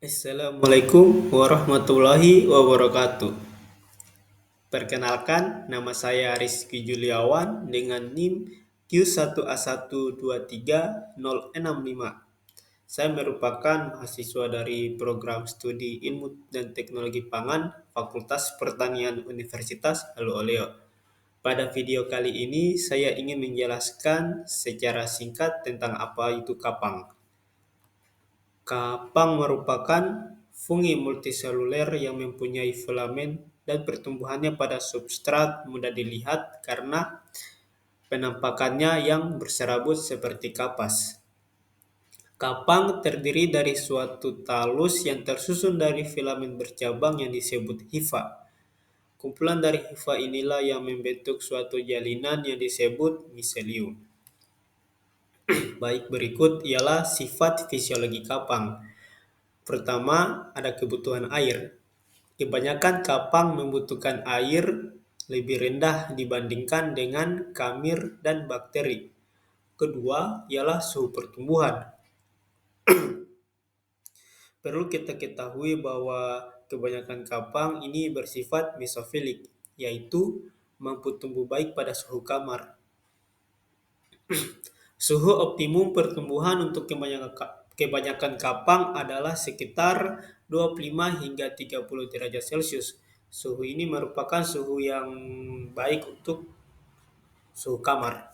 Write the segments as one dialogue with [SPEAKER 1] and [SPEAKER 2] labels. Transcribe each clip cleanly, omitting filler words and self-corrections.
[SPEAKER 1] Assalamualaikum warahmatullahi wabarakatuh. Perkenalkan, nama saya Rizky Juliawan dengan NIM Q1A123065. Saya merupakan mahasiswa dari program studi Ilmu dan Teknologi Pangan Fakultas Pertanian Universitas Aluleo. Pada video kali ini, saya ingin menjelaskan secara singkat tentang apa itu kapang. Kapang merupakan fungi multiseluler yang mempunyai filamen dan pertumbuhannya pada substrat mudah dilihat karena penampakannya yang berserabut seperti kapas. Kapang terdiri dari suatu talus yang tersusun dari filamen bercabang yang disebut hifa. Kumpulan dari hifa inilah yang membentuk suatu jalinan yang disebut miselium. Baik, berikut ialah sifat fisiologi kapang. Pertama, ada kebutuhan air. Kebanyakan kapang membutuhkan air lebih rendah dibandingkan dengan kamir dan bakteri. Kedua, ialah suhu pertumbuhan. Perlu kita ketahui bahwa kebanyakan kapang ini bersifat mesofilik, yaitu mampu tumbuh baik pada suhu kamar. Suhu optimum pertumbuhan untuk kebanyakan kapang adalah sekitar 25 hingga 30 derajat Celcius. Suhu ini merupakan suhu yang baik untuk suhu kamar.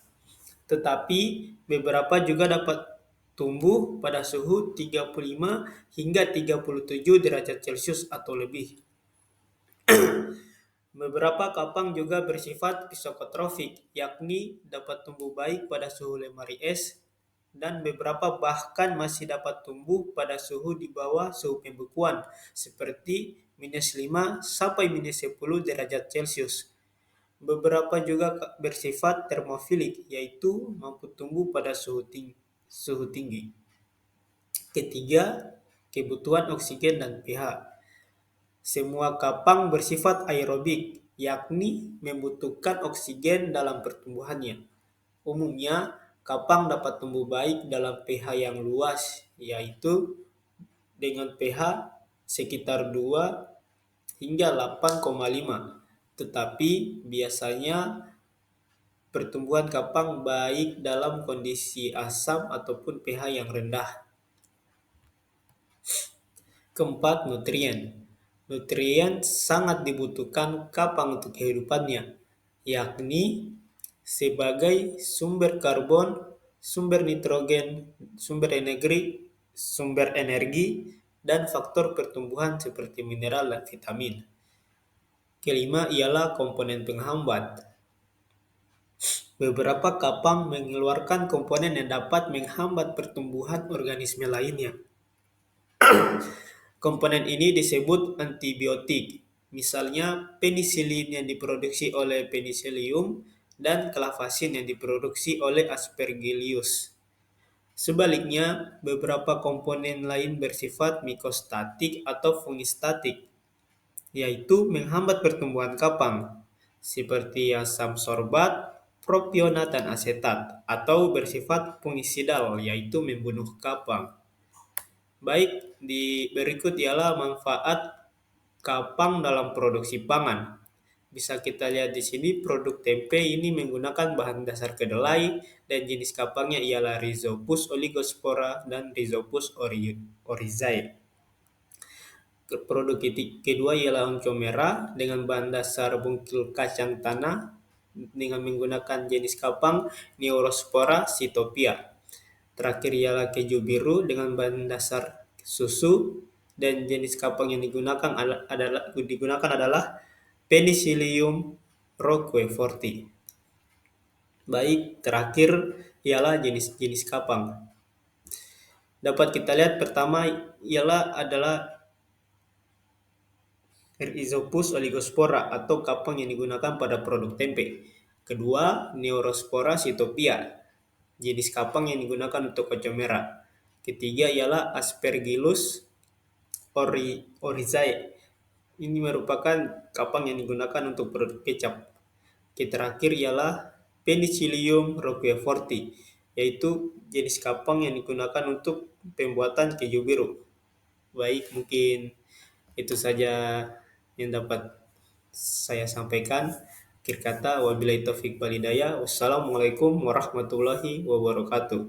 [SPEAKER 1] Tetapi beberapa juga dapat tumbuh pada suhu 35 hingga 37 derajat Celcius atau lebih. Beberapa kapang juga bersifat psikotrofik, yakni dapat tumbuh baik pada suhu lemari es, dan beberapa bahkan masih dapat tumbuh pada suhu di bawah suhu pembekuan, seperti minus 5 sampai minus 10 derajat Celcius. Beberapa juga bersifat termofilik, yaitu mampu tumbuh pada suhu tinggi. Ketiga, kebutuhan oksigen dan pH. Semua kapang bersifat aerobik, yakni membutuhkan oksigen dalam pertumbuhannya. Umumnya, kapang dapat tumbuh baik dalam pH yang luas, yaitu dengan pH sekitar 2 hingga 8,5. Tetapi biasanya pertumbuhan kapang baik dalam kondisi asam ataupun pH yang rendah. Keempat, nutrien. Nutrien sangat dibutuhkan kapang untuk kehidupannya, yakni sebagai sumber karbon, sumber nitrogen, sumber energi, dan faktor pertumbuhan seperti mineral dan vitamin. Kelima ialah komponen penghambat. Beberapa kapang mengeluarkan komponen yang dapat menghambat pertumbuhan organisme lainnya. Komponen ini disebut antibiotik, misalnya penisilin yang diproduksi oleh Penicillium dan clavasin yang diproduksi oleh Aspergillus. Sebaliknya, beberapa komponen lain bersifat mikostatik atau fungistatik, yaitu menghambat pertumbuhan kapang, seperti asam sorbat, propionat, dan asetat, atau bersifat fungisidal, yaitu membunuh kapang. Baik, di berikut ialah manfaat kapang dalam produksi pangan. Bisa kita lihat di sini produk tempe ini menggunakan bahan dasar kedelai dan jenis kapangnya ialah Rhizopus oligospora dan Rhizopus oryzae. Produk kedua ialah oncom merah dengan bahan dasar bungkil kacang tanah dengan menggunakan jenis kapang Neurospora cytopia. Terakhir ialah keju biru dengan bahan dasar susu dan jenis kapang yang digunakan adalah Penicillium roqueforti. Baik, terakhir ialah jenis-jenis kapang. Dapat kita lihat pertama adalah Rhizopus oligospora atau kapang yang digunakan pada produk tempe. Kedua, Neurospora cytopia, jenis kapang yang digunakan untuk oncom merah. Ketiga ialah Aspergillus oryzae. Ini merupakan kapang yang digunakan untuk produk kecap. Terakhir ialah Penicillium roqueforti, yaitu jenis kapang yang digunakan untuk pembuatan keju biru. Baik, mungkin itu saja yang dapat saya sampaikan. Akhir kata, wabillahi taufik walhidayah. Wassalamualaikum warahmatullahi wabarakatuh.